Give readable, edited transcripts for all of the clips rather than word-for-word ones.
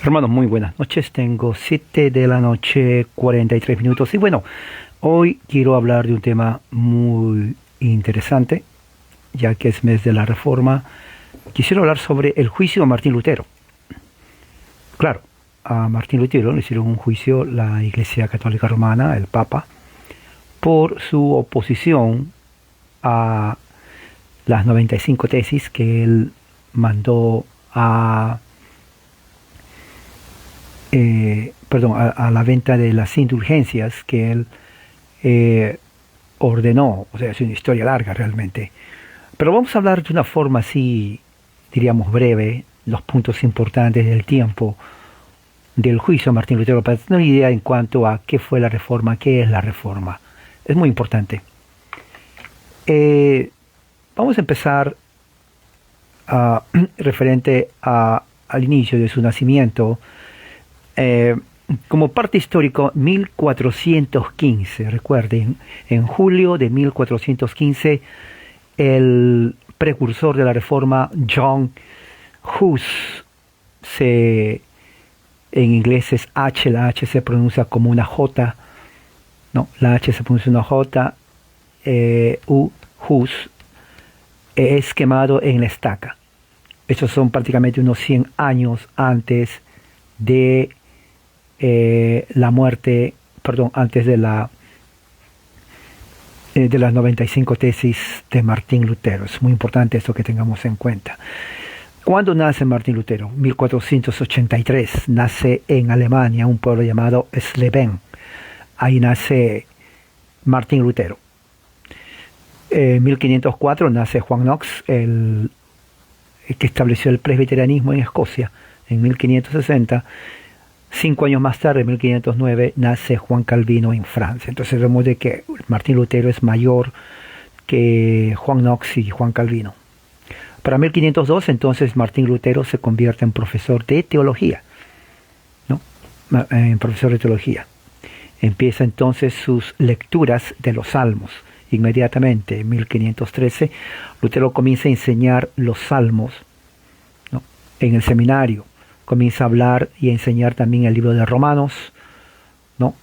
Hermanos, muy buenas noches. Tengo 7 de la noche, 43 minutos. Y bueno, hoy quiero hablar de un tema muy interesante, ya que es mes de la Reforma. Quisiera hablar sobre el juicio a Martín Lutero. Claro, a Martín Lutero le hicieron un juicio la Iglesia Católica Romana, el Papa, por su oposición a las 95 tesis que él mandó a la venta de las indulgencias que él ordenó. O sea, es una historia larga realmente. Pero vamos a hablar de una forma así, diríamos breve, los puntos importantes del tiempo del juicio a Martín Lutero, para tener una idea en cuanto a qué fue la Reforma, qué es la Reforma. Es muy importante. Vamos a empezar referente al inicio de su nacimiento. Como parte histórico, 1415, recuerden, en julio de 1415, el precursor de la Reforma, John Hus, en inglés es H, la H se pronuncia como una J, no, la H se pronuncia una J, Hus, es quemado en la estaca. Estos son prácticamente unos 100 años antes de la muerte, antes de las 95 tesis de Martín Lutero. Es muy importante esto que tengamos en cuenta. ¿Cuándo nace Martín Lutero? 1483. Nace en Alemania, un pueblo llamado Sleben. Ahí nace Martín Lutero. En 1504 nace Juan Knox, el que estableció el presbiterianismo en Escocia. En 1560, 5 años más tarde, en 1509, nace Juan Calvino en Francia. Entonces vemos de que Martín Lutero es mayor que Juan Knox y Juan Calvino. Para 1502, entonces, Martín Lutero se convierte en profesor de teología, ¿no? En profesor de teología. Empieza entonces sus lecturas de los Salmos. Inmediatamente, en 1513, Lutero comienza a enseñar los Salmos, ¿no? En el seminario. Comienza a hablar y a enseñar también el libro de Romanos, ¿no?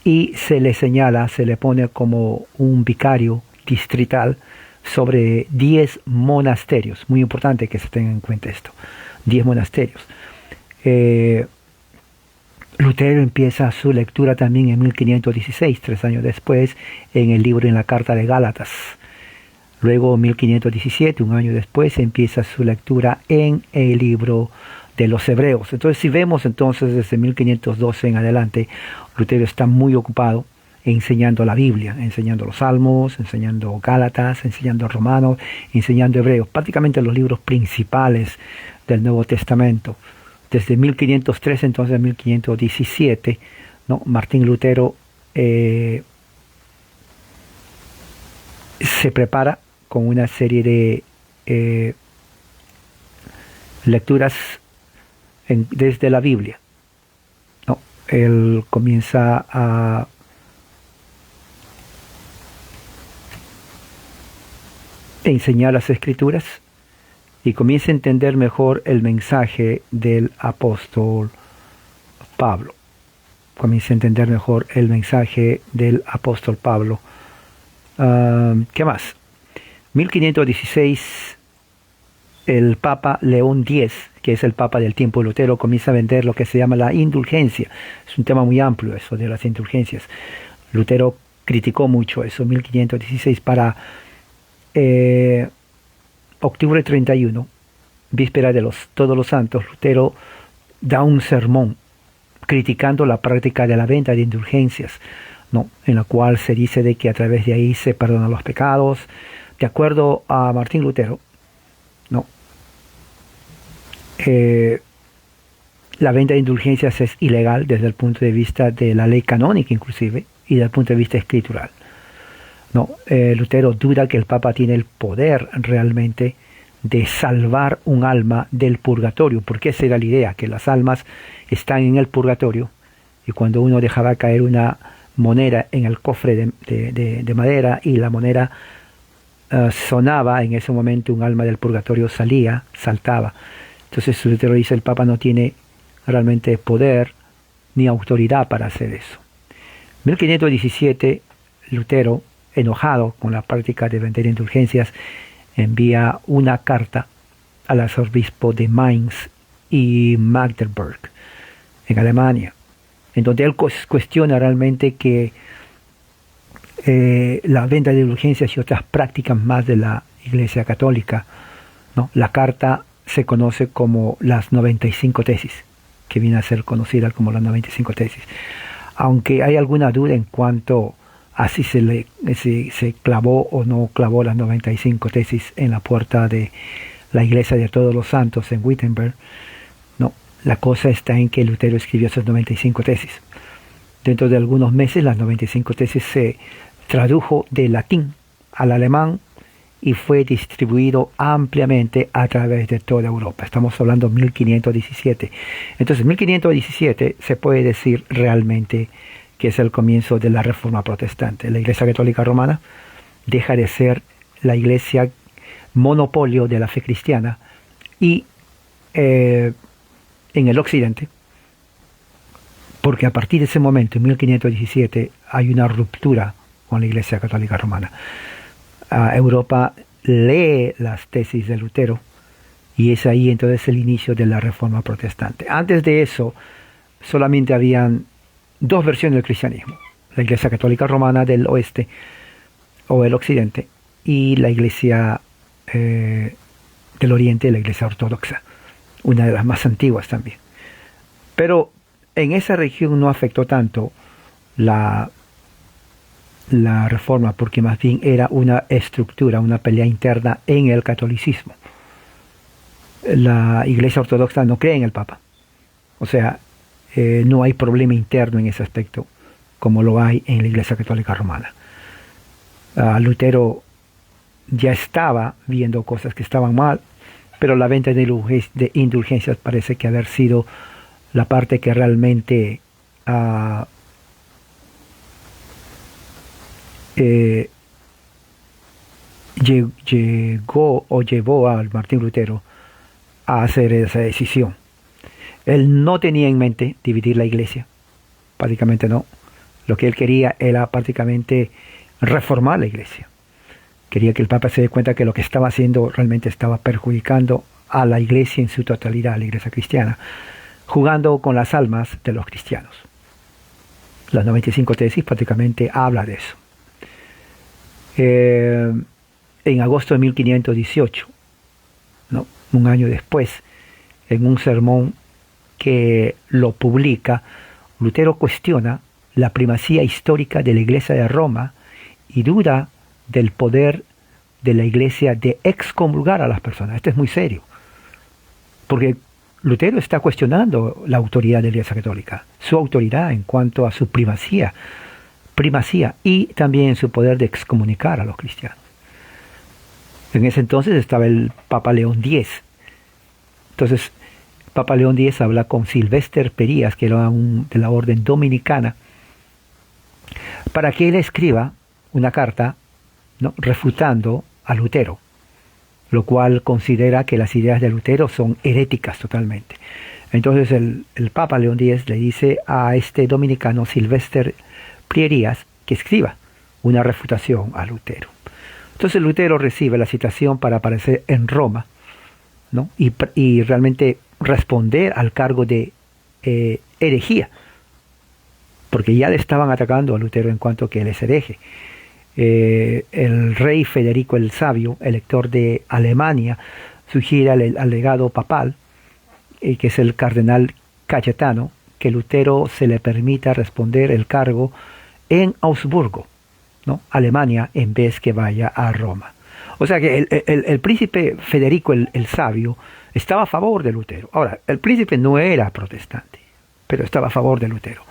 Y se le señala, se le pone como un vicario distrital sobre 10 monasterios. Muy importante que se tenga en cuenta esto. 10 monasterios. Lutero empieza su lectura también en 1516, 3 años después, en el libro, en la carta de Gálatas. Luego, en 1517, un año después, empieza su lectura en el libro de los Hebreos. Entonces, si vemos entonces desde 1512 en adelante, Lutero está muy ocupado enseñando la Biblia, enseñando los Salmos, enseñando Gálatas, enseñando Romanos, enseñando Hebreos, prácticamente los libros principales del Nuevo Testamento. Desde 1513 entonces a 1517, ¿no? Martín Lutero se prepara con una serie de lecturas desde la Biblia, ¿no? Él comienza a enseñar las Escrituras y comienza a entender mejor el mensaje del apóstol Pablo. Comienza a entender mejor el mensaje del apóstol Pablo. ¿Qué más? 1516, el Papa León X, que es el Papa del tiempo de Lutero, comienza a vender lo que se llama la indulgencia. Es un tema muy amplio eso de las indulgencias. Lutero criticó mucho eso. 1516, para octubre 31, víspera de Todos los Santos, Lutero da un sermón criticando la práctica de la venta de indulgencias, ¿no? En la cual se dice de que a través de ahí se perdonan los pecados. De acuerdo a Martín Lutero, ¿no? La venta de indulgencias es ilegal desde el punto de vista de la ley canónica inclusive y desde el punto de vista escritural. No, Lutero duda que el Papa tiene el poder realmente de salvar un alma del purgatorio, porque esa era la idea, que las almas están en el purgatorio y cuando uno dejaba caer una moneda en el cofre de madera y la moneda sonaba, en ese momento un alma del purgatorio saltaba. Entonces Lutero dice, el Papa no tiene realmente poder ni autoridad para hacer eso. 1517, Lutero, enojado con la práctica de vender indulgencias, envía una carta al arzobispo de Mainz y Magdeburg, en Alemania, en donde él cuestiona realmente que la venta de indulgencias y otras prácticas más de la Iglesia Católica, ¿no? La carta se conoce como las 95 tesis, que viene a ser conocida como las 95 tesis. Aunque hay alguna duda en cuanto a si se clavó o no clavó las 95 tesis en la puerta de la Iglesia de Todos los Santos en Wittenberg, no, la cosa está en que Lutero escribió esas 95 tesis. Dentro de algunos meses las 95 tesis se tradujo del latín al alemán y fue distribuido ampliamente a través de toda Europa. Estamos hablando de 1517. Entonces, 1517 se puede decir realmente que es el comienzo de la Reforma Protestante. La Iglesia Católica Romana deja de ser la iglesia monopolio de la fe cristiana y en el occidente, porque a partir de ese momento, en 1517, hay una ruptura con la Iglesia Católica Romana. Europa lee las tesis de Lutero y es ahí entonces el inicio de la Reforma Protestante. Antes de eso solamente habían dos versiones del cristianismo: la Iglesia Católica Romana del oeste o el occidente y la Iglesia del oriente, la Iglesia Ortodoxa, una de las más antiguas también. Pero en esa región no afectó tanto la reforma, porque más bien era una estructura, una pelea interna en el catolicismo. La Iglesia Ortodoxa no cree en el Papa, o sea, no hay problema interno en ese aspecto como lo hay en la Iglesia Católica Romana. Lutero ya estaba viendo cosas que estaban mal, pero la venta de indulgencias parece que haber sido la parte que realmente llegó o llevó a Martín Lutero a hacer esa decisión. Él no tenía en mente dividir la iglesia, prácticamente no. Lo que él quería era prácticamente reformar la iglesia. Quería que el Papa se dé cuenta que lo que estaba haciendo realmente estaba perjudicando a la iglesia en su totalidad, a la iglesia cristiana, jugando con las almas de los cristianos. Las 95 tesis prácticamente habla de eso. En agosto de 1518, ¿no?, un año después, en un sermón que lo publica, Lutero cuestiona la primacía histórica de la Iglesia de Roma y duda del poder de la Iglesia de excomulgar a las personas. Esto es muy serio, porque Lutero está cuestionando la autoridad de la Iglesia Católica, su autoridad en cuanto a su primacía y también su poder de excomunicar a los cristianos. En ese entonces estaba el Papa León X. Entonces, Papa León X habla con Silvester Perías, que era de la orden dominicana, para que él escriba una carta, ¿no?, refutando a Lutero, lo cual considera que las ideas de Lutero son heréticas totalmente. Entonces el Papa León X le dice a este dominicano Silvester Perías que escriba una refutación a Lutero. Entonces Lutero recibe la citación para aparecer en Roma, ¿no?, y realmente responder al cargo de herejía, porque ya le estaban atacando a Lutero en cuanto que él es hereje. El rey Federico el Sabio, elector de Alemania, sugiere al legado papal, que es el cardenal Cayetano, que Lutero se le permita responder el cargo en Augsburgo, ¿no?, Alemania, en vez que vaya a Roma. O sea que el príncipe Federico el Sabio estaba a favor de Lutero. Ahora, el príncipe no era protestante, pero estaba a favor de Lutero.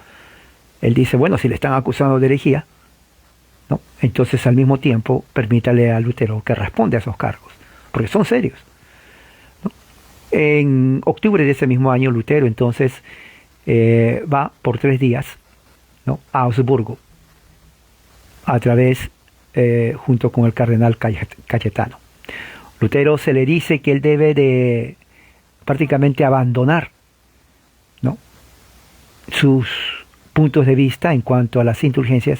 Él dice, bueno, si le están acusando de herejía, ¿no?, entonces al mismo tiempo permítale a Lutero que responda a esos cargos, porque son serios, ¿no? En octubre de ese mismo año, Lutero entonces va por 3 días, ¿no?, a Augsburgo, a través, junto con el cardenal Cayetano. Lutero se le dice que él debe de prácticamente abandonar, sus puntos de vista en cuanto a las indulgencias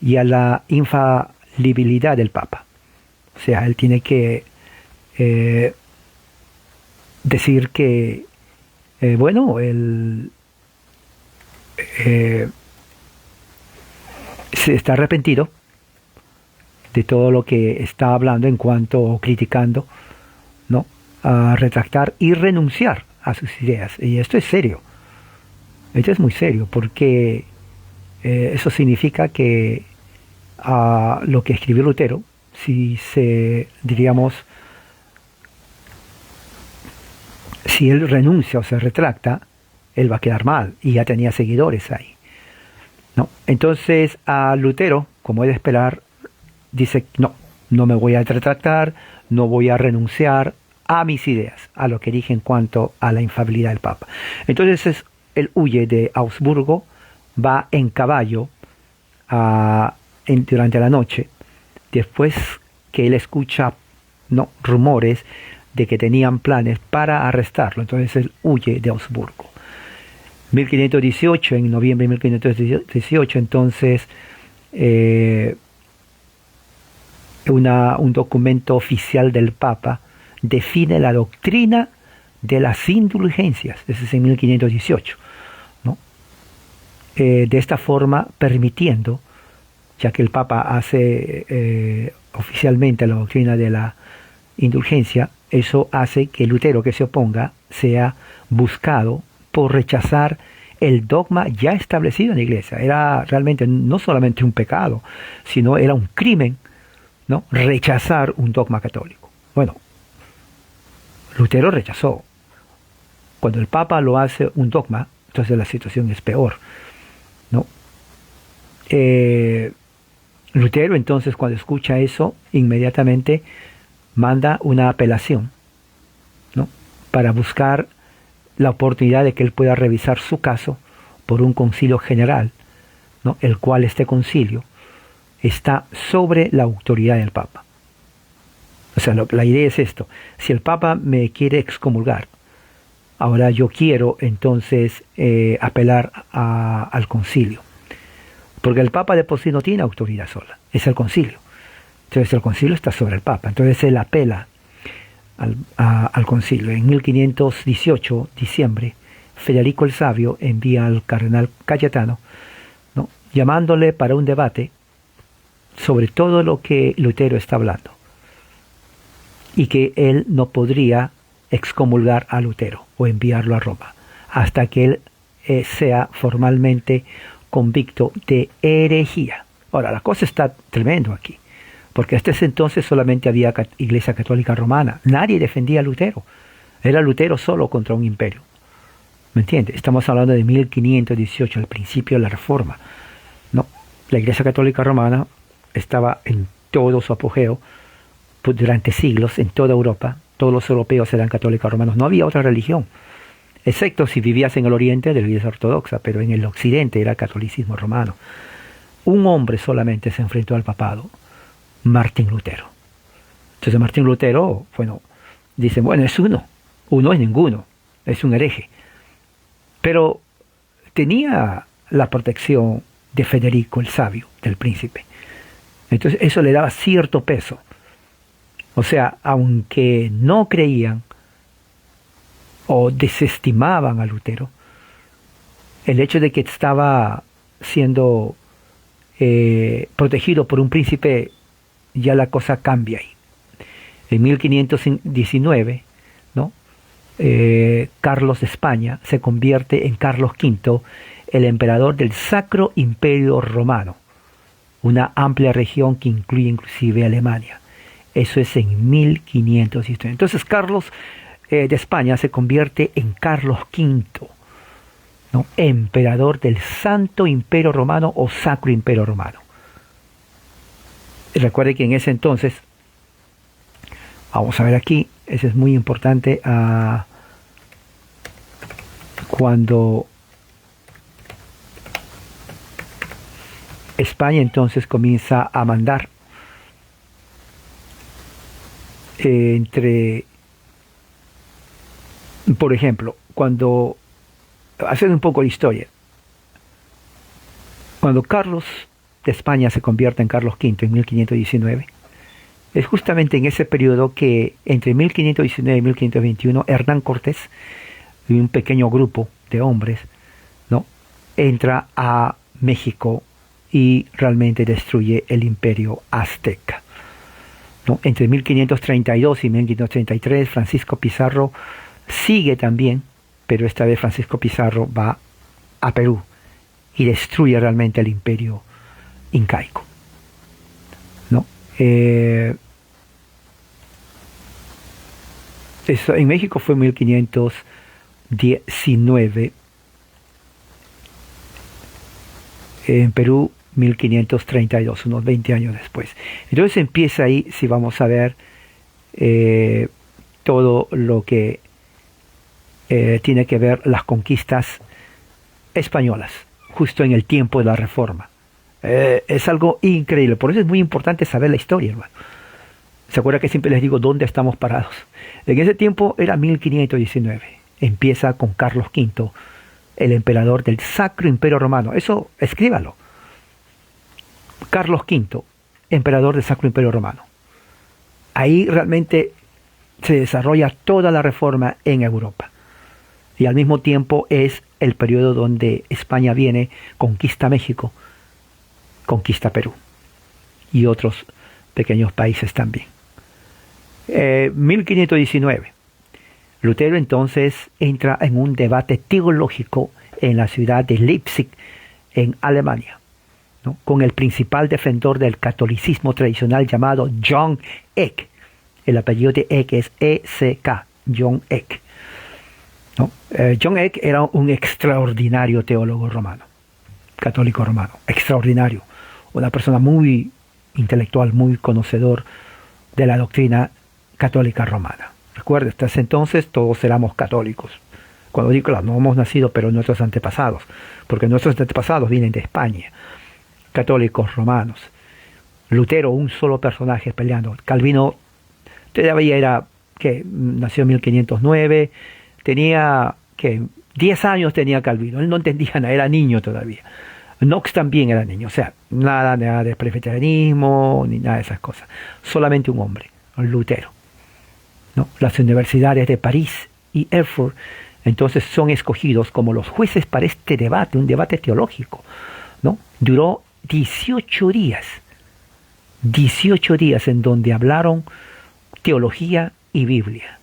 y a la infalibilidad del Papa. O sea, él tiene que decir que, bueno, él se está arrepentido de todo lo que está hablando en cuanto o criticando, ¿no? A retractar y renunciar a sus ideas. Y esto es serio. Esto es muy serio porque eso significa que lo que escribió Lutero, si diríamos, si él renuncia o se retracta, él va a quedar mal y ya tenía seguidores ahí, ¿no? Entonces a Lutero, como es de esperar, dice, no me voy a retractar, no voy a renunciar a mis ideas, a lo que dije en cuanto a la infalibilidad del Papa. Entonces él huye de Augsburgo, va en caballo durante la noche, después que él escucha rumores de que tenían planes para arrestarlo. Entonces él huye de Augsburgo. 1518, en noviembre de 1518, entonces un documento oficial del Papa define la doctrina de las indulgencias. Eso es en 1518, ¿no? De esta forma permitiendo, ya que el Papa hace oficialmente la doctrina de la indulgencia, eso hace que Lutero, que se oponga, sea buscado por rechazar el dogma ya establecido en la Iglesia. Era realmente no solamente un pecado, sino era un crimen, ¿no? Rechazar un dogma católico. Bueno, Lutero rechazó. Cuando el Papa lo hace un dogma, entonces la situación es peor, ¿no? Lutero entonces, cuando escucha eso, inmediatamente manda una apelación, ¿no? Para buscar la oportunidad de que él pueda revisar su caso por un concilio general, ¿no? El cual este concilio está sobre la autoridad del Papa. O sea, la idea es esto: si el Papa me quiere excomulgar, ahora yo quiero entonces apelar al concilio, porque el Papa de por sí no tiene autoridad sola, es el concilio. Entonces el concilio está sobre el Papa. Entonces él apela al concilio. En 1518, diciembre, Federico el Sabio envía al cardenal Cayetano, ¿no? Llamándole para un debate sobre todo lo que Lutero está hablando, y que él no podría excomulgar a Lutero o enviarlo a Roma hasta que él sea formalmente convicto de herejía. Ahora, la cosa está tremendo aquí, porque hasta ese entonces solamente había Iglesia Católica Romana. Nadie defendía a Lutero. Era Lutero solo contra un imperio. ¿Me entiendes? Estamos hablando de 1518, el principio de la Reforma, ¿no? La Iglesia Católica Romana estaba en todo su apogeo durante siglos en toda Europa. Todos los europeos eran católicos romanos. No había otra religión, excepto si vivías en el oriente de la Iglesia ortodoxa, pero en el occidente era catolicismo romano. Un hombre solamente se enfrentó al papado: Martín Lutero. Entonces Martín Lutero, bueno, dice, bueno, es uno es ninguno, es un hereje. Pero tenía la protección de Federico el Sabio, del príncipe. Entonces eso le daba cierto peso. O sea, aunque no creían o desestimaban a Lutero, el hecho de que estaba siendo protegido por un príncipe, ya la cosa cambia ahí. En 1519, ¿no? Carlos de España se convierte en Carlos V, el emperador del Sacro Imperio Romano, una amplia región que incluye inclusive Alemania. Eso es en 1519. Entonces Carlos de España se convierte en Carlos V, ¿no? Emperador del Santo Imperio Romano o Sacro Imperio Romano. Recuerde que en ese entonces, vamos a ver aquí, eso es muy importante, cuando España entonces comienza a mandar por ejemplo, cuando hacen un poco de historia, Cuando Carlos de España se convierte en Carlos V en 1519, es justamente en ese periodo que entre 1519 y 1521 Hernán Cortés y un pequeño grupo de hombres, ¿no?, entra a México y realmente destruye el imperio azteca, ¿no? Entre 1532 y 1533 Francisco Pizarro sigue también, pero esta vez Francisco Pizarro va a Perú y destruye realmente el imperio incaico, ¿no? Eso, en México fue 1519, en Perú 1532, unos 20 años después. Entonces empieza ahí, si vamos a ver, todo lo que tiene que ver las conquistas españolas, justo en el tiempo de la Reforma. Es algo increíble, por eso es muy importante saber la historia, hermano. ¿Se acuerda que siempre les digo dónde estamos parados? En ese tiempo era 1519, empieza con Carlos V, el emperador del Sacro Imperio Romano. Eso, escríbalo. Carlos V, emperador del Sacro Imperio Romano. Ahí realmente se desarrolla toda la reforma en Europa. Y al mismo tiempo es el periodo donde España viene, conquista México, conquista Perú y otros pequeños países también. 1519. Lutero entonces entra en un debate teológico en la ciudad de Leipzig, en Alemania, ¿no?, con el principal defensor del catolicismo tradicional llamado John Eck. El apellido de Eck es E-C-K, John Eck, ¿no? John Eck era un extraordinario teólogo romano, católico romano, extraordinario, una persona muy intelectual, muy conocedor de la doctrina católica romana. Recuerde, hasta ese entonces todos éramos católicos. Cuando digo, claro, no hemos nacido, pero nuestros antepasados, porque nuestros antepasados vienen de España, católicos romanos. Lutero, un solo personaje peleando. Calvino todavía era, que nació en 1509, tenía, que 10 años tenía Calvino, él no entendía nada, era niño todavía. Knox también era niño, o sea, nada de presbiterianismo, ni nada de esas cosas. Solamente un hombre, Lutero, ¿no? Las universidades de París y Erfurt entonces son escogidos como los jueces para este debate, un debate teológico, ¿no? Duró 18 días en donde hablaron teología y Biblia,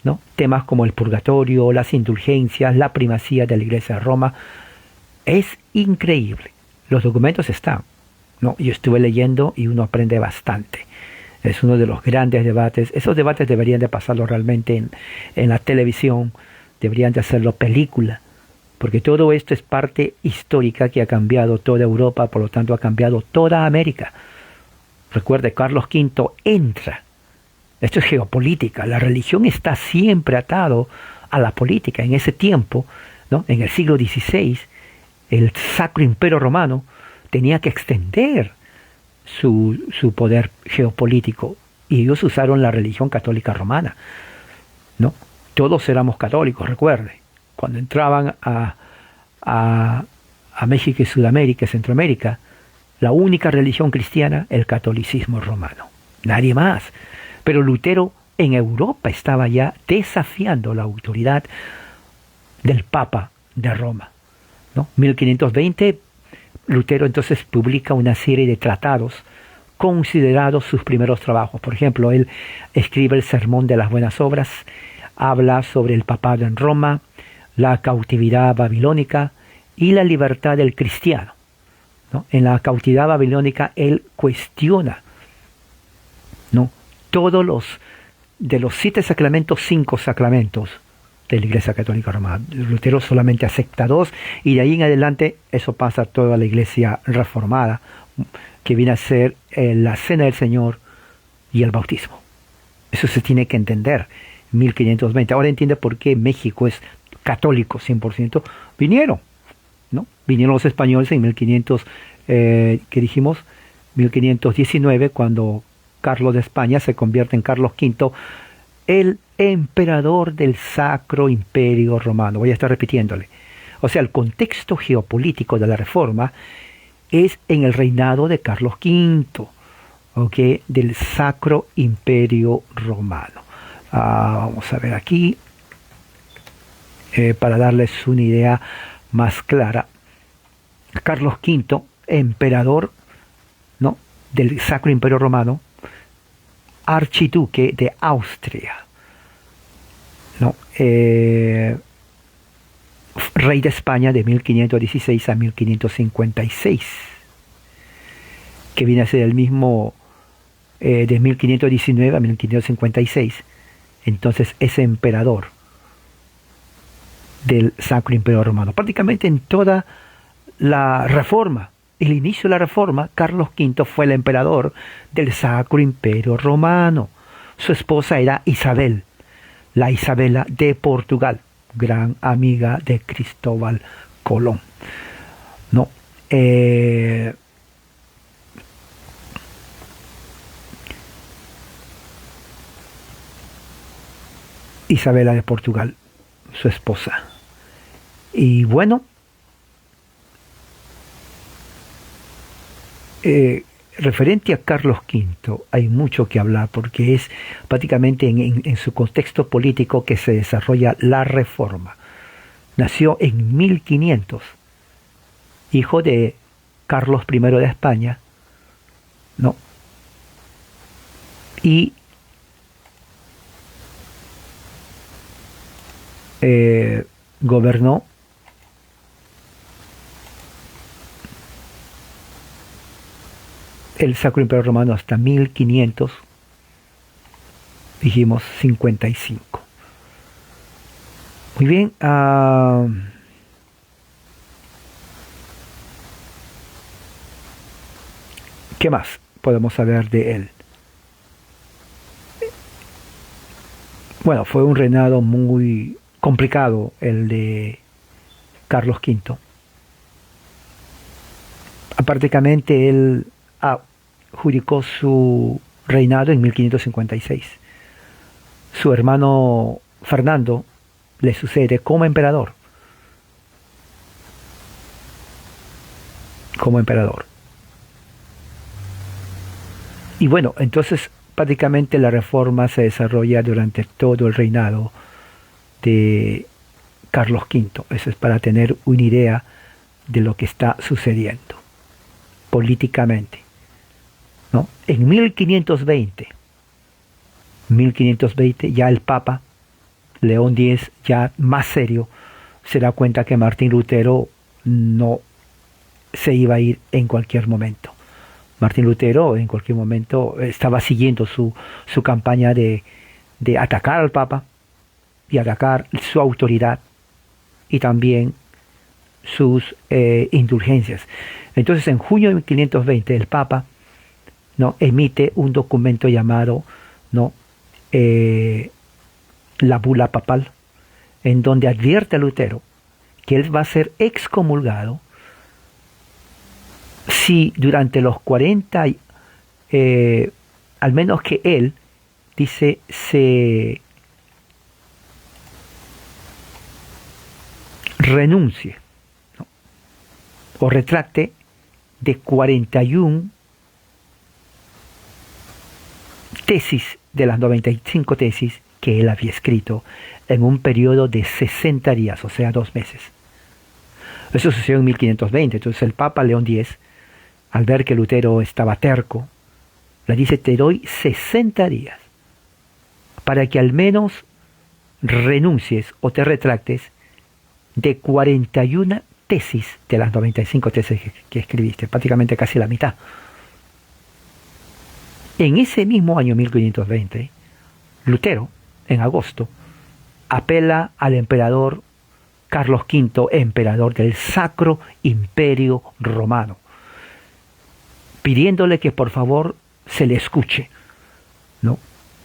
¿no? Temas como el purgatorio, las indulgencias, la primacía de la Iglesia de Roma. Es increíble. Los documentos están, ¿no? Yo estuve leyendo y uno aprende bastante. Es uno de los grandes debates. Esos debates deberían de pasarlo realmente en la televisión, deberían de hacerlo película, porque todo esto es parte histórica que ha cambiado toda Europa, por lo tanto ha cambiado toda América. Recuerde, Carlos V entra. Esto es geopolítica. La religión está siempre atado a la política. En ese tiempo, ¿no?, en el siglo XVI, el Sacro Imperio Romano tenía que extender su poder geopolítico y ellos usaron la religión católica romana, ¿no? Todos éramos católicos, recuerde. Cuando entraban a México y Sudamérica, Centroamérica, la única religión cristiana, el catolicismo romano. Nadie más. Pero Lutero en Europa estaba ya desafiando la autoridad del Papa de Roma, ¿no? 1520, Lutero entonces publica una serie de tratados considerados sus primeros trabajos. Por ejemplo, él escribe el Sermón de las Buenas Obras, habla sobre el papado en Roma, la cautividad babilónica y la libertad del cristiano, ¿no? En la cautividad babilónica él cuestiona, ¿no?, todos de los 7 sacramentos, 5 sacramentos de la Iglesia Católica Romana. Lutero solamente acepta 2 y de ahí en adelante eso pasa a toda la Iglesia reformada, que viene a ser la Cena del Señor y el bautismo. Eso se tiene que entender. 1520. Ahora entiende por qué México es católico 100%. Vinieron, ¿no? Vinieron los españoles en 1519, cuando Carlos de España se convierte en Carlos V, el emperador del Sacro Imperio Romano. Voy a estar repitiéndole. O sea, el contexto geopolítico de la Reforma es en el reinado de Carlos V, ¿ok? Del Sacro Imperio Romano. Vamos a ver aquí, para darles una idea más clara. Carlos V, emperador, ¿no?, del Sacro Imperio Romano, archiduque de Austria, ¿no? Rey de España de 1516 a 1556, que viene a ser el mismo de 1519 a 1556. Entonces es emperador del Sacro Imperio Romano. Prácticamente en toda la Reforma, el inicio de la Reforma, Carlos V fue el emperador del Sacro Imperio Romano. Su esposa era Isabel, la Isabela de Portugal, gran amiga de Cristóbal Colón, ¿no? Isabela de Portugal, su esposa. Y bueno, referente a Carlos V hay mucho que hablar porque es prácticamente en su contexto político que se desarrolla la Reforma. Nació en 1500, hijo de Carlos I de España, ¿no? Y gobernó el Sacro Imperio Romano hasta 1500, dijimos 55. Muy bien. ¿Qué más podemos saber de él? Bueno, fue un reinado muy complicado el de Carlos V. Prácticamente él adjudicó su reinado en 1556. Su hermano Fernando le sucede como emperador. Como emperador. Y bueno, entonces prácticamente la reforma se desarrolla durante todo el reinado de Carlos V. Eso es para tener una idea de lo que está sucediendo políticamente, ¿no? En 1520 ya el Papa León X, ya más serio, se da cuenta que Martín Lutero no se iba a ir en cualquier momento. Martín Lutero en cualquier momento estaba siguiendo su campaña de atacar al Papa y atacar su autoridad y también sus indulgencias. Entonces en junio de 1520 el Papa, ¿no?, emite un documento llamado, ¿no?, la bula papal, en donde advierte a Lutero que él va a ser excomulgado si durante los 40, al menos que él, dice, se renuncie, ¿no?, o retracte de 41 tesis de las 95 tesis que él había escrito en un periodo de 60 días, o sea, 2 meses. Eso sucedió en 1520. Entonces el Papa León X, al ver que Lutero estaba terco, le dice: te doy 60 días para que al menos renuncies o te retractes de 41 tesis de las 95 tesis que escribiste, prácticamente casi la mitad. En ese mismo año 1520, Lutero, en agosto, apela al emperador Carlos V, emperador del Sacro Imperio Romano, pidiéndole que por favor se le escuche, ¿no?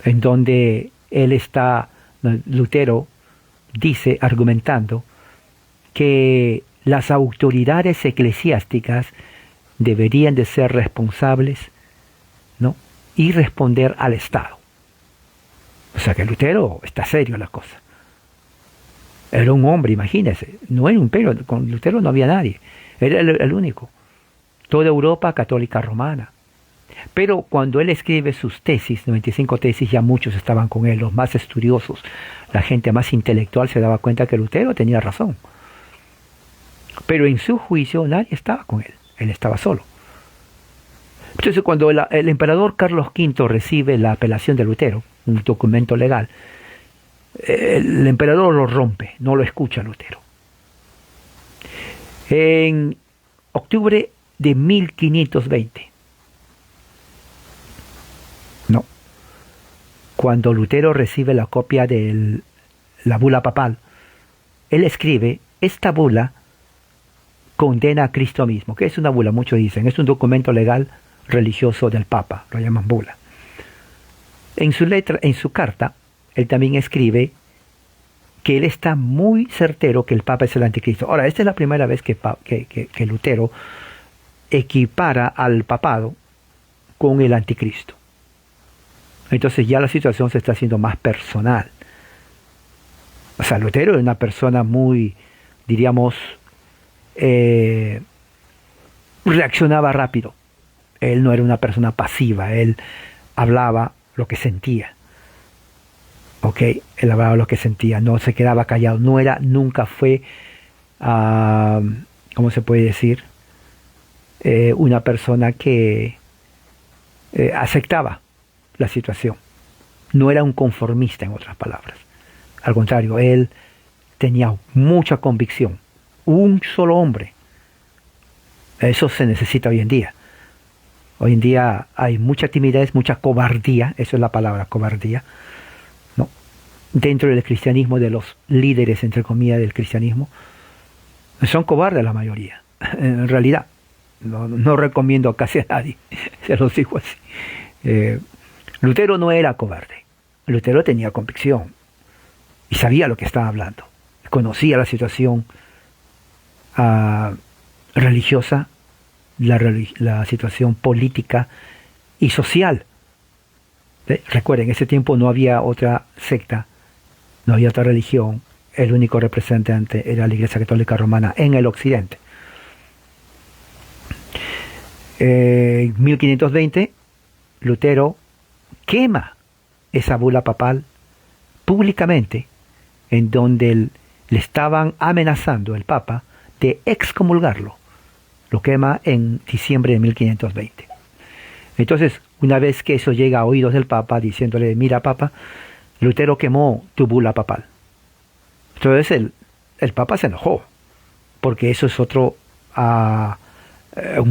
En donde Lutero dice, argumentando, que las autoridades eclesiásticas deberían de ser responsables, ¿no?, y responder al Estado. O sea que Lutero está serio la cosa. Era un hombre, imagínense, no era un imperio, con Lutero no había nadie, era el único. toda Europa católica romana. Pero cuando él escribe sus tesis, 95 tesis, ya muchos estaban con él, los más estudiosos, la gente más intelectual se daba cuenta que Lutero tenía razón. Pero en su juicio nadie estaba con él estaba solo. Entonces cuando el emperador Carlos V recibe la apelación de Lutero, un documento legal, el emperador lo rompe, no lo escucha Lutero. En octubre de 1520, cuando Lutero recibe la copia de la bula papal, él escribe: esta bula condena a Cristo mismo. ¿Qué es una bula? Muchos dicen, es un documento legal religioso del Papa, lo llaman bula. En su carta, él también escribe que él está muy certero que el Papa es el anticristo. Ahora, esta es la primera vez que Lutero equipara al papado con el anticristo. Entonces ya la situación se está haciendo más personal. O sea, Lutero es una persona muy, diríamos, reaccionaba rápido. Él no era una persona pasiva, él hablaba lo que sentía. ¿Ok? Él hablaba lo que sentía, no se quedaba callado, nunca fue, ¿cómo se puede decir? Una persona que aceptaba la situación. No era un conformista, en otras palabras. Al contrario, él tenía mucha convicción. Un solo hombre. Eso se necesita hoy en día. Hoy en día hay mucha timidez, mucha cobardía, eso es la palabra, cobardía, ¿no? Dentro del cristianismo, de los líderes, entre comillas, del cristianismo, son cobardes la mayoría. En realidad, no recomiendo casi a nadie, se los digo así. Lutero no era cobarde. Lutero tenía convicción y sabía lo que estaba hablando. Conocía la situación religiosa, la situación política y social. Recuerden, en ese tiempo no había otra secta, no había otra religión. El único representante era la Iglesia Católica Romana en el occidente. En 1520, Lutero quema esa bula papal públicamente, en donde le estaban amenazando el Papa de excomulgarlo. Lo quema en diciembre de 1520. Entonces, una vez que eso llega a oídos del Papa, diciéndole: mira, Papa, Lutero quemó tu bula papal. Entonces el Papa se enojó, porque eso es un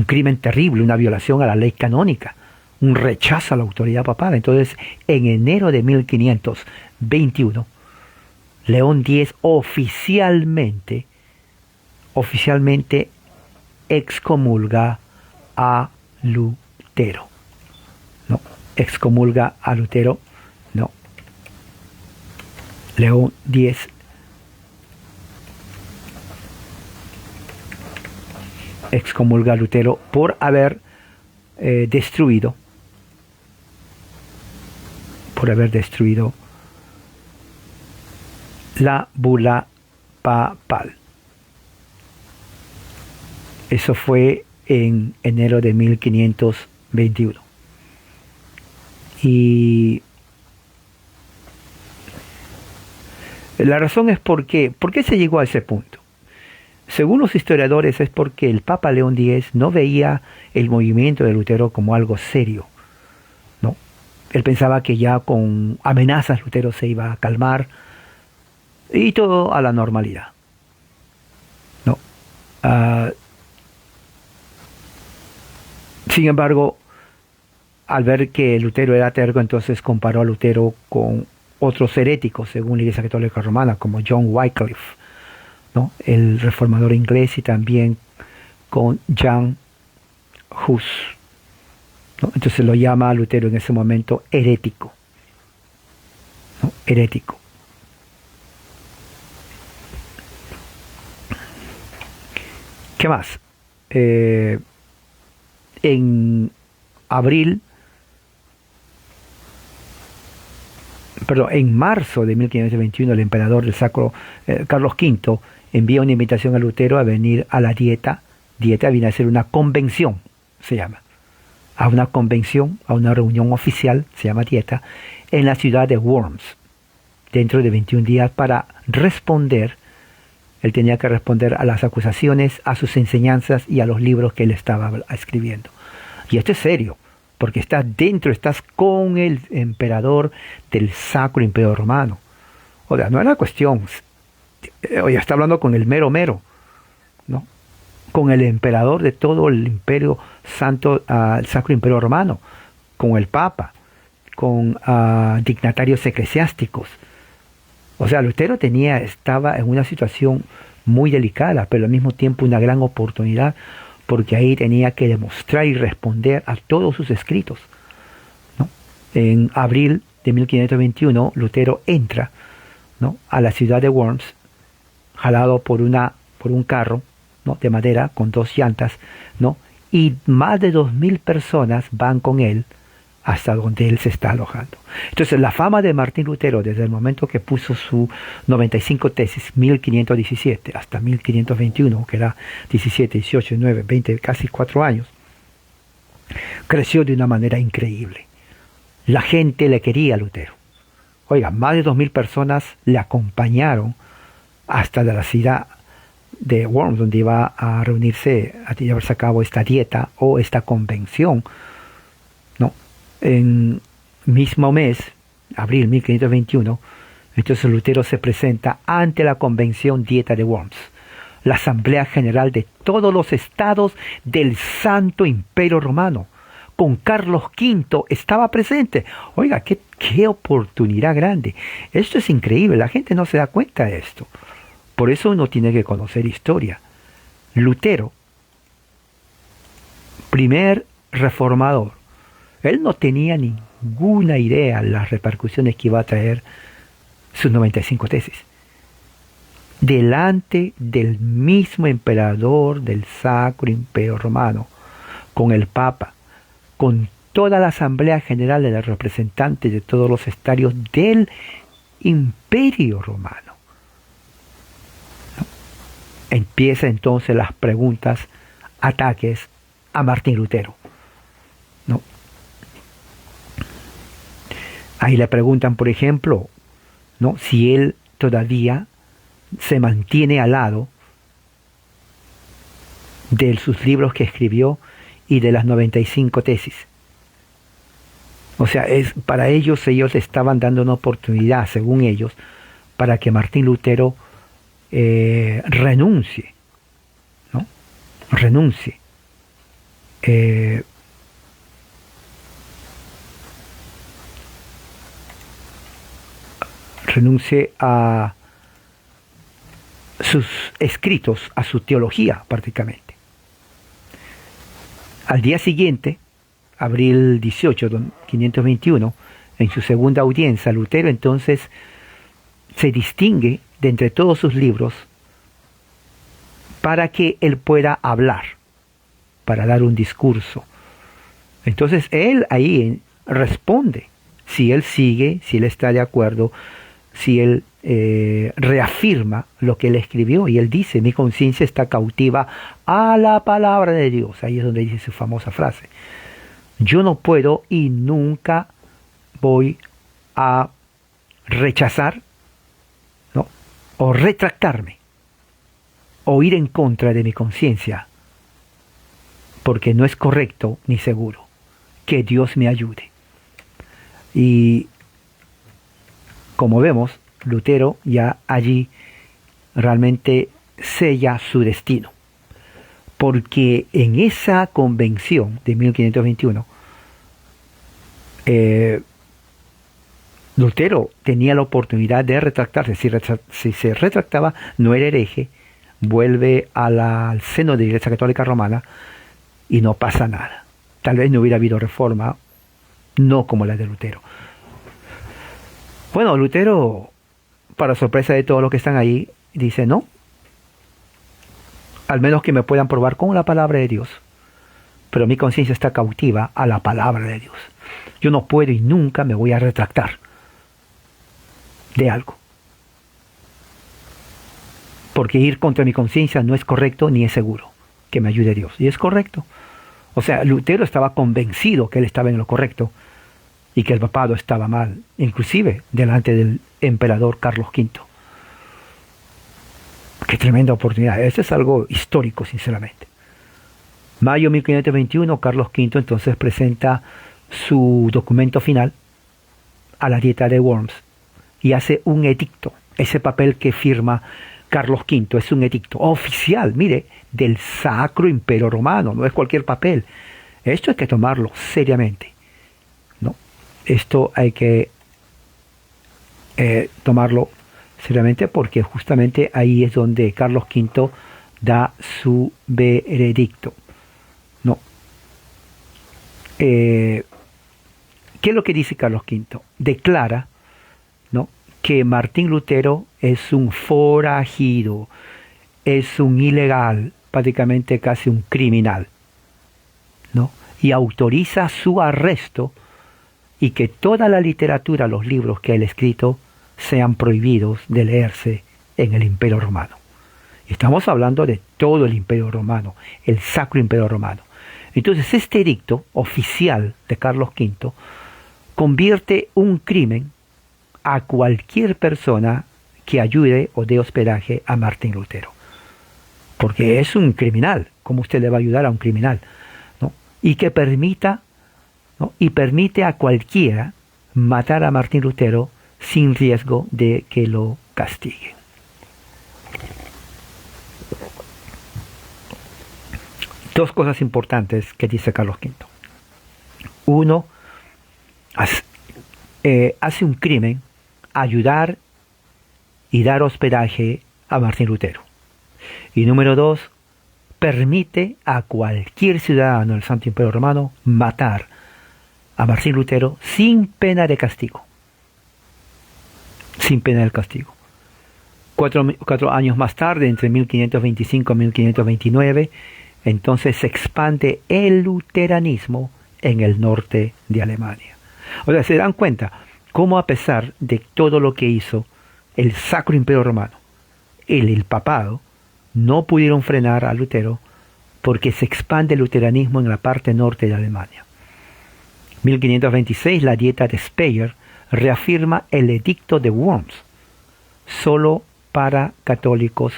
crimen terrible, una violación a la ley canónica, un rechazo a la autoridad papal. Entonces, en enero de 1521, León X oficialmente excomulga a Lutero. No, excomulga a Lutero, no. León X excomulga a Lutero por haber destruido la bula papal. Eso fue en enero de 1521. Y la razón es ¿por qué se llegó a ese punto? Según los historiadores, es porque el Papa León X no veía el movimiento de Lutero como algo serio, ¿no? Él pensaba que ya con amenazas Lutero se iba a calmar y todo a la normalidad, ¿no? Sin embargo, al ver que Lutero era terco, entonces comparó a Lutero con otros heréticos, según la Iglesia Católica Romana, como John Wycliffe, ¿no? El reformador inglés, y también con Jan Hus, ¿no? Entonces lo llama a Lutero en ese momento herético, ¿no? Herético. ¿Qué más? En marzo de 1521, el emperador del Sacro Carlos V envía una invitación a Lutero a venir a la dieta. Dieta viene a ser una convención, se llama, a una convención, a una reunión oficial, se llama dieta, en la ciudad de Worms, dentro de 21 días para responder. Él tenía que responder a las acusaciones, a sus enseñanzas y a los libros que él estaba escribiendo. Y esto es serio, porque estás dentro, estás con el emperador del Sacro Imperio Romano. O sea, no era cuestión, oye, está hablando con el mero mero, ¿no? Con el emperador de todo el imperio santo, el Sacro Imperio Romano, con el Papa, con dignatarios eclesiásticos. O sea, Lutero estaba en una situación muy delicada, pero al mismo tiempo una gran oportunidad, porque ahí tenía que demostrar y responder a todos sus escritos, ¿no? En abril de 1521, Lutero entra, ¿no?, a la ciudad de Worms, jalado por un carro, ¿no?, de madera con 2 llantas, ¿no? Y más de 2000 personas van con él hasta donde él se está alojando. Entonces, la fama de Martín Lutero, desde el momento que puso su 95 tesis, 1517 hasta 1521, que era 17, 18, 19, 20, casi 4 años, creció de una manera increíble. La gente le quería a Lutero. Oiga, más de 2000 personas le acompañaron hasta la ciudad de Worms, donde iba a reunirse, a llevarse a cabo esta dieta o esta convención, ¿no? En mismo mes, abril 1521, entonces Lutero se presenta ante la convención dieta de Worms, la asamblea general de todos los estados del Santo Imperio Romano. Con Carlos V estaba presente. Oiga, qué oportunidad grande. Esto es increíble, la gente no se da cuenta de esto. Por eso uno tiene que conocer historia. Lutero, primer reformador, él no tenía ninguna idea de las repercusiones que iba a traer sus 95 tesis. Delante del mismo emperador del Sacro Imperio Romano, con el Papa, con toda la Asamblea General de los representantes de todos los estadios del Imperio Romano. ¿No? Empieza entonces las preguntas, ataques a Martín Lutero, ¿no? Ahí le preguntan, por ejemplo, ¿no?, si él todavía se mantiene al lado de sus libros que escribió y de las 95 tesis. O sea, para ellos estaban dando una oportunidad, según ellos, para que Martín Lutero renuncie, ¿no? Renuncie. Renuncie a sus escritos, a su teología prácticamente. Al día siguiente, abril 18, 1521, en su segunda audiencia, Lutero entonces se distingue de entre todos sus libros para que él pueda hablar, para dar un discurso. Entonces él ahí responde, si él sigue, si él está de acuerdo, si él reafirma lo que él escribió, y él dice: mi conciencia está cautiva a la palabra de Dios. Ahí es donde dice su famosa frase: yo no puedo y nunca voy a rechazar, ¿no?, o retractarme o ir en contra de mi conciencia, porque no es correcto ni seguro. Que Dios me ayude. Y como vemos, Lutero ya allí realmente sella su destino, porque en esa convención de 1521 Lutero tenía la oportunidad de retractarse. Si se retractaba, no era hereje, vuelve al seno de la Iglesia Católica Romana y no pasa nada. Tal vez no hubiera habido reforma, no como la de Lutero. Bueno, Lutero, para sorpresa de todos los que están ahí, dice: no, al menos que me puedan probar con la palabra de Dios, pero mi conciencia está cautiva a la palabra de Dios. Yo no puedo y nunca me voy a retractar de algo, porque ir contra mi conciencia no es correcto ni es seguro. Que me ayude Dios. Y es correcto. O sea, Lutero estaba convencido que él estaba en lo correcto y que el papado estaba mal, inclusive delante del emperador Carlos V. Qué tremenda oportunidad. Eso es algo histórico, sinceramente. Mayo 1521, Carlos V entonces presenta su documento final a la Dieta de Worms y hace un edicto. Ese papel que firma Carlos V es un edicto oficial, mire, del Sacro Imperio Romano, no es cualquier papel. Esto hay que tomarlo seriamente, ¿no? Esto hay que tomarlo seriamente porque justamente ahí es donde Carlos V da su veredicto, ¿no? ¿Qué es lo que dice Carlos V? Declara, ¿no?, que Martín Lutero es un forajido, es un ilegal, prácticamente casi un criminal, ¿no? Y autoriza su arresto y que toda la literatura, los libros que él ha escrito, sean prohibidos de leerse en el Imperio Romano. Estamos hablando de todo el Imperio Romano, el Sacro Imperio Romano. Entonces, este edicto oficial de Carlos V convierte un crimen a cualquier persona que ayude o dé hospedaje a Martín Lutero. Porque es un criminal. ¿Cómo usted le va a ayudar a un criminal? ¿No? Y que permita, ¿no?, y permite a cualquiera matar a Martín Lutero sin riesgo de que lo castiguen. Dos cosas importantes que dice Carlos V. Uno, hace un crimen ayudar y dar hospedaje a Martín Lutero. Y número dos, permite a cualquier ciudadano del Santo Imperio Romano matar a Martín Lutero sin pena de castigo. Sin pena de castigo. Cuatro años más tarde, entre 1525 y 1529, entonces se expande el luteranismo en el norte de Alemania. O sea, se dan cuenta cómo a pesar de todo lo que hizo el Sacro Imperio Romano, el papado, no pudieron frenar a Lutero porque se expande el luteranismo en la parte norte de Alemania. 1526, la Dieta de Speyer reafirma el edicto de Worms, solo para católicos,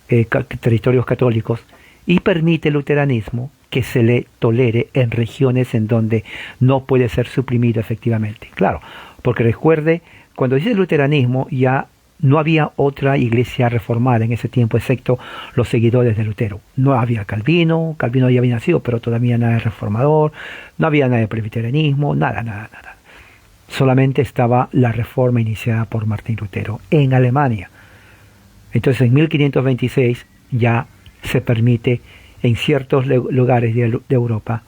territorios católicos, y permite el luteranismo que se le tolere en regiones en donde no puede ser suprimido efectivamente. Claro, porque recuerde, cuando dice luteranismo ya no había otra iglesia reformada en ese tiempo, excepto los seguidores de Lutero. No había Calvino ya había nacido, pero todavía nada de reformador, no había nada de presbiterianismo, nada. Solamente estaba la reforma iniciada por Martín Lutero en Alemania. Entonces en 1526 ya se permite en ciertos lugares de Europa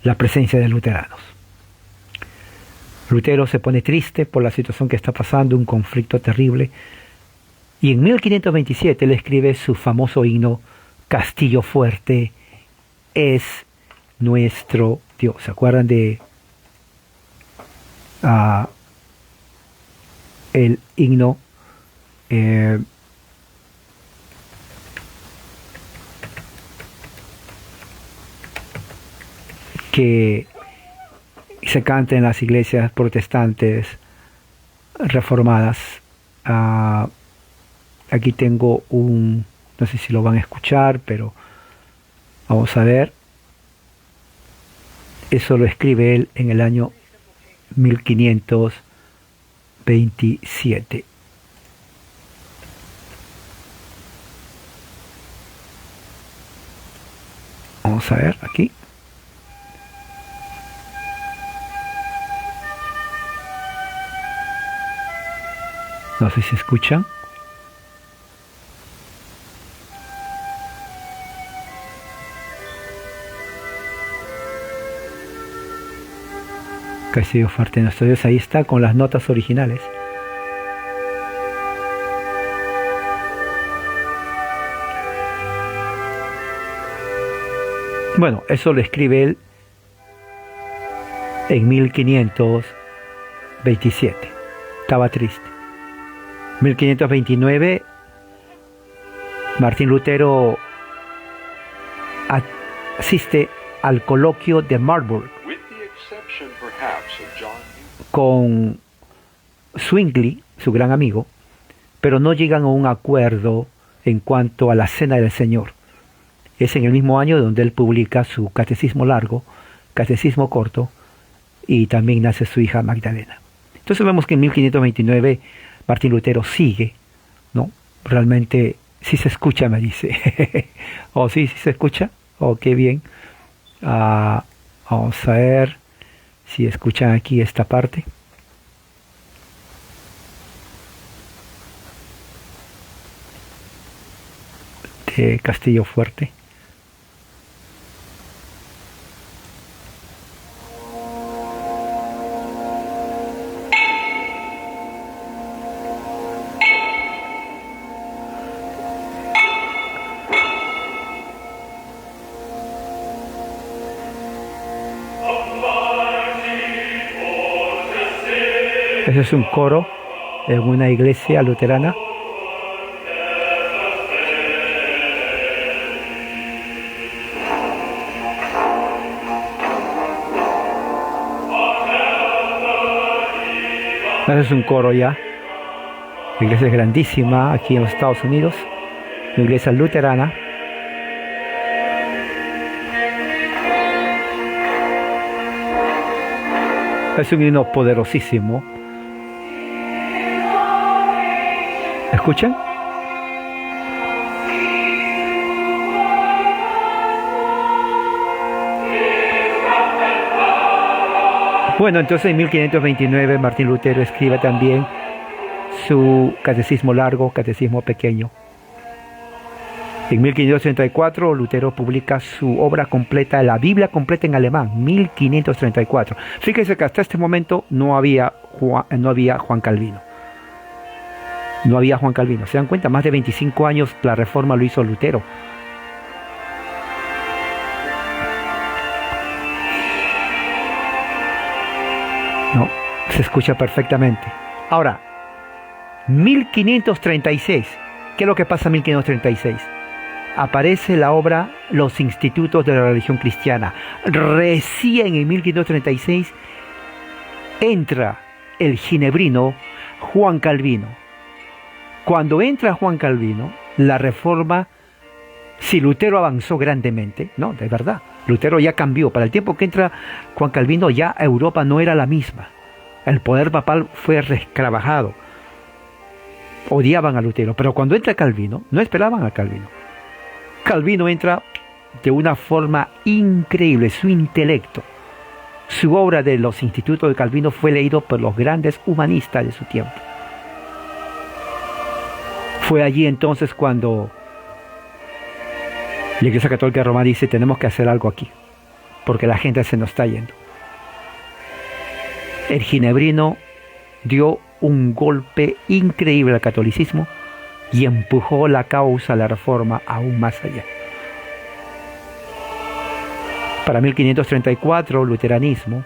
la presencia de luteranos. Lutero se pone triste por la situación que está pasando, un conflicto terrible, y en 1527 le escribe su famoso himno Castillo fuerte es nuestro Dios. ¿Se acuerdan de el himno que se canta en las iglesias protestantes reformadas? Aquí tengo no sé si lo van a escuchar, pero vamos a ver. Eso lo escribe él en el año 1527. Vamos a ver aquí. No sé si escuchan. Castillo fuerte nuestro Dios, ahí está con las notas originales. Bueno, eso lo escribe él en 1527. Estaba triste. 1529, Martín Lutero asiste al coloquio de Marburg con Zwingli, su gran amigo, pero no llegan a un acuerdo en cuanto a la Cena del Señor. Es en el mismo año donde él publica su Catecismo Largo, Catecismo Corto, y también nace su hija Magdalena. Entonces vemos que en 1529 Martín Lutero sigue, ¿no? Realmente sí se escucha, me dice. Oh, sí se escucha. Oh, qué bien. Vamos a ver si escuchan aquí esta parte. De Castillo Fuerte. Ese es un coro en una iglesia luterana. Ese es un coro ya. La iglesia es grandísima aquí en los Estados Unidos. Una iglesia luterana. Es un himno poderosísimo. ¿Escuchan? Bueno, entonces en 1529 Martín Lutero escribe también su Catecismo Largo, Catecismo Pequeño. En 1534 Lutero publica su obra completa, la Biblia completa en alemán, 1534. Fíjense que hasta este momento no había Juan Calvino. No había Juan Calvino. ¿Se dan cuenta? Más de 25 años la reforma lo hizo Lutero. No, se escucha perfectamente. Ahora, 1536. ¿Qué es lo que pasa en 1536? Aparece la obra Los Institutos de la Religión Cristiana. Recién en 1536 entra el ginebrino Juan Calvino. Cuando entra Juan Calvino, la reforma, si Lutero avanzó grandemente, no, de verdad, Lutero ya cambió. Para el tiempo que entra Juan Calvino, ya Europa no era la misma. El poder papal fue resquebrajado. Odiaban a Lutero, pero cuando entra Calvino, no esperaban a Calvino. Calvino entra de una forma increíble, su intelecto. Su obra de los Institutos de Calvino fue leído por los grandes humanistas de su tiempo. Fue allí entonces cuando la Iglesia Católica Romana dice: tenemos que hacer algo aquí, porque la gente se nos está yendo. El ginebrino dio un golpe increíble al catolicismo y empujó la causa, la reforma, aún más allá. Para 1534, el luteranismo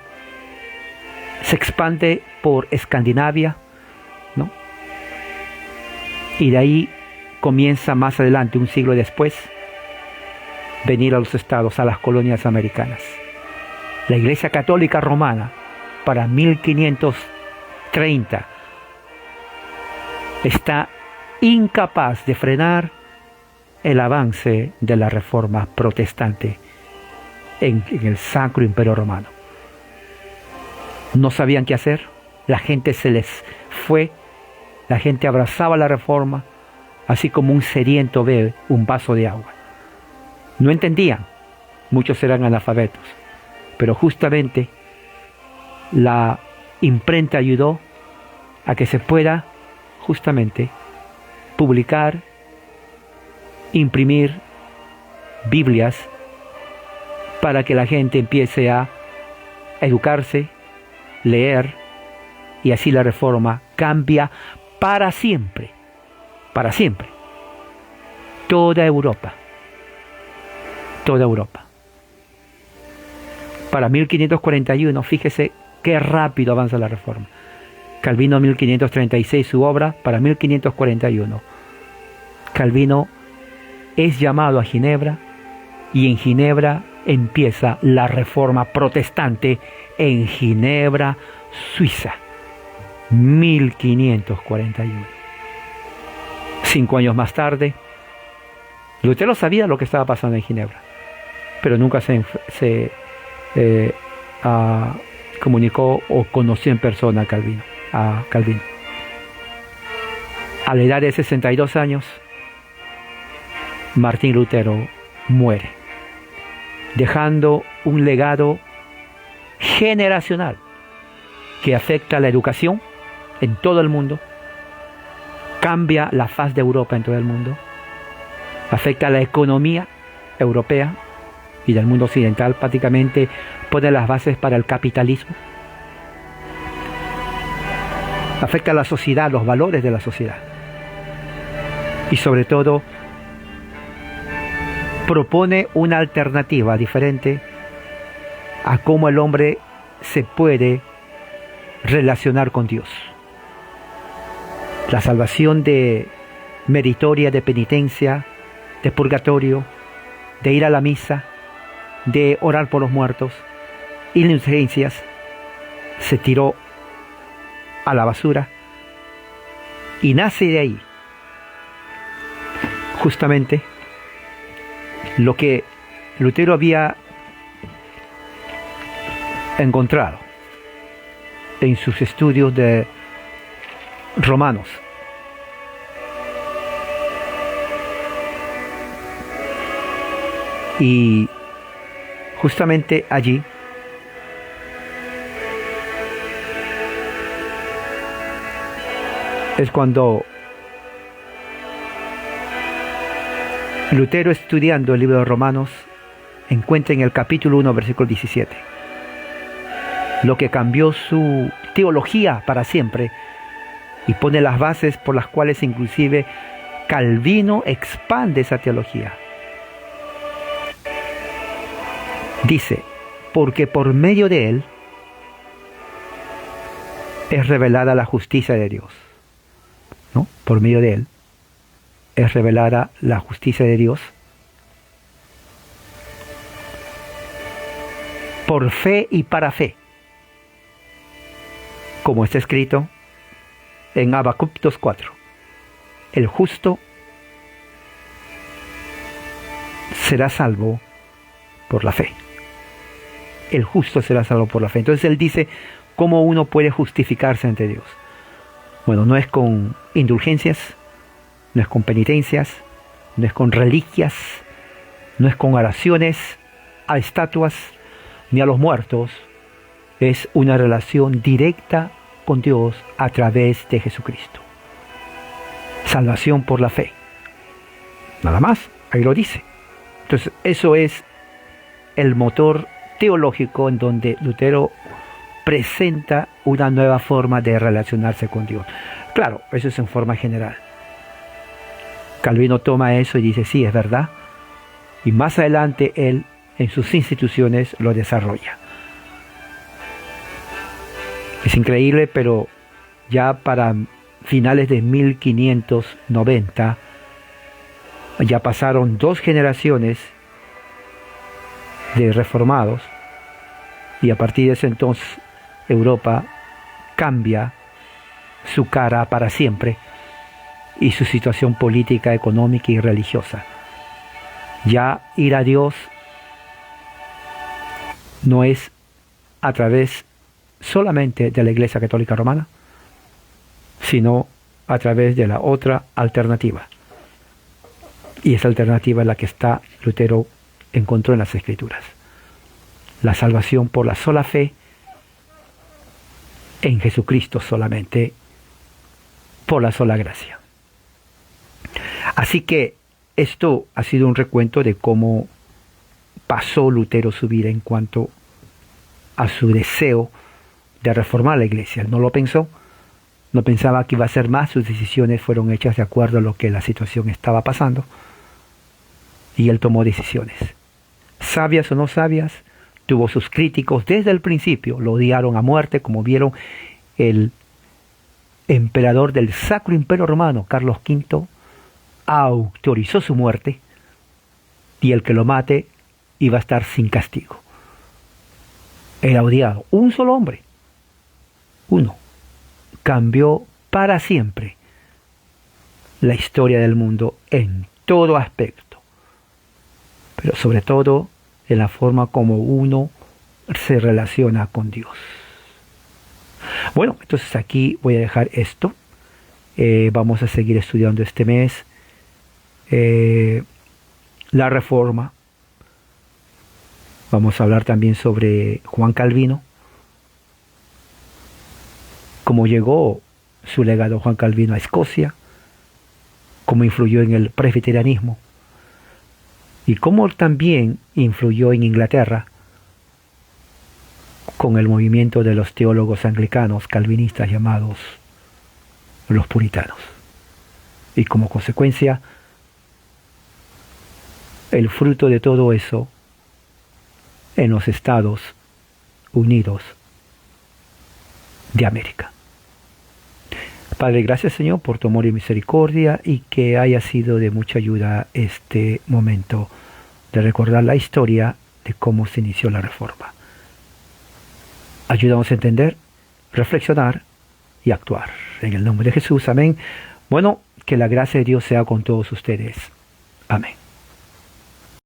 se expande por Escandinavia, ¿no? Y de ahí comienza más adelante, un siglo después, venir a los estados, a las colonias americanas. La Iglesia Católica Romana, para 1530, está incapaz de frenar el avance de la reforma protestante en el Sacro Imperio Romano. No sabían qué hacer, la gente se les fue, la gente abrazaba la reforma, así como un sediento bebe un vaso de agua. No entendían, muchos eran analfabetos, pero justamente la imprenta ayudó a que se pueda justamente publicar, imprimir Biblias para que la gente empiece a educarse, leer, y así la reforma cambia para siempre, para siempre. Toda Europa. Para 1541, fíjese qué rápido avanza la reforma. Calvino 1536, su obra, para 1541. Calvino es llamado a Ginebra y en Ginebra empieza la Reforma Protestante en Ginebra, Suiza, 1541. 5 años más tarde, Lutero sabía lo que estaba pasando en Ginebra, pero nunca se comunicó o conoció en persona a Calvino. A la edad de 62 años, Martín Lutero muere, dejando un legado generacional que afecta la educación en todo el mundo, cambia la faz de Europa en todo el mundo, afecta la economía europea y del mundo occidental, prácticamente pone las bases para el capitalismo, afecta a la sociedad, los valores de la sociedad, y sobre todo propone una alternativa diferente a cómo el hombre se puede relacionar con Dios. La salvación meritoria, de penitencia, de purgatorio, de ir a la misa, de orar por los muertos, indulgencias, se tiró a la basura y nace de ahí justamente lo que Lutero había encontrado en sus estudios de Romanos. Y justamente allí es cuando Lutero, estudiando el libro de Romanos, encuentra en el capítulo 1, versículo 17, lo que cambió su teología para siempre y pone las bases por las cuales inclusive Calvino expande esa teología. Dice, porque por medio de él es revelada la justicia de Dios, ¿no? Por medio de él es revelada la justicia de Dios por fe y para fe, como está escrito en Habacuc 2:4. El justo será salvo por la fe. El justo será salvo por la fe. Entonces él dice, ¿cómo uno puede justificarse ante Dios? Bueno, no es con indulgencias, no es con penitencias, no es con reliquias, no es con oraciones a estatuas ni a los muertos. Es una relación directa con Dios a través de Jesucristo. Salvación por la fe. Nada más, ahí lo dice. Entonces, eso es el motor teológico en donde Lutero presenta una nueva forma de relacionarse con Dios. Claro, eso es en forma general. Calvino toma eso y dice, sí, es verdad. Y más adelante él, en sus instituciones, lo desarrolla. Es increíble, pero ya para finales de 1590, ya pasaron 2 generaciones de reformados, y a partir de ese entonces Europa cambia su cara para siempre y su situación política, económica y religiosa. Ya ir a Dios no es a través solamente de la Iglesia Católica Romana, sino a través de la otra alternativa. Y esa alternativa es la que Lutero encontró en las Escrituras. La salvación por la sola fe en Jesucristo solamente, por la sola gracia. Así que esto ha sido un recuento de cómo pasó Lutero su vida en cuanto a su deseo de reformar la iglesia. Él no lo pensó, no pensaba que iba a ser más, sus decisiones fueron hechas de acuerdo a lo que la situación estaba pasando, y él tomó decisiones. Sabias o no sabias, tuvo sus críticos desde el principio, lo odiaron a muerte, como vieron el emperador del Sacro Imperio Romano, Carlos V, autorizó su muerte, y el que lo mate iba a estar sin castigo. Era odiado. Un solo hombre, uno, cambió para siempre la historia del mundo en todo aspecto, pero sobre todo en la forma como uno se relaciona con Dios. Bueno, entonces aquí voy a dejar esto. Vamos a seguir estudiando este mes la Reforma. Vamos a hablar también sobre Juan Calvino, cómo llegó su legado Juan Calvino a Escocia, cómo influyó en el presbiterianismo y cómo también influyó en Inglaterra con el movimiento de los teólogos anglicanos calvinistas llamados los puritanos. Y como consecuencia, el fruto de todo eso en los Estados Unidos de América. Padre, gracias Señor por tu amor y misericordia y que haya sido de mucha ayuda este momento de recordar la historia de cómo se inició la Reforma. Ayúdanos a entender, reflexionar y actuar. En el nombre de Jesús, amén. Bueno, que la gracia de Dios sea con todos ustedes. Amén.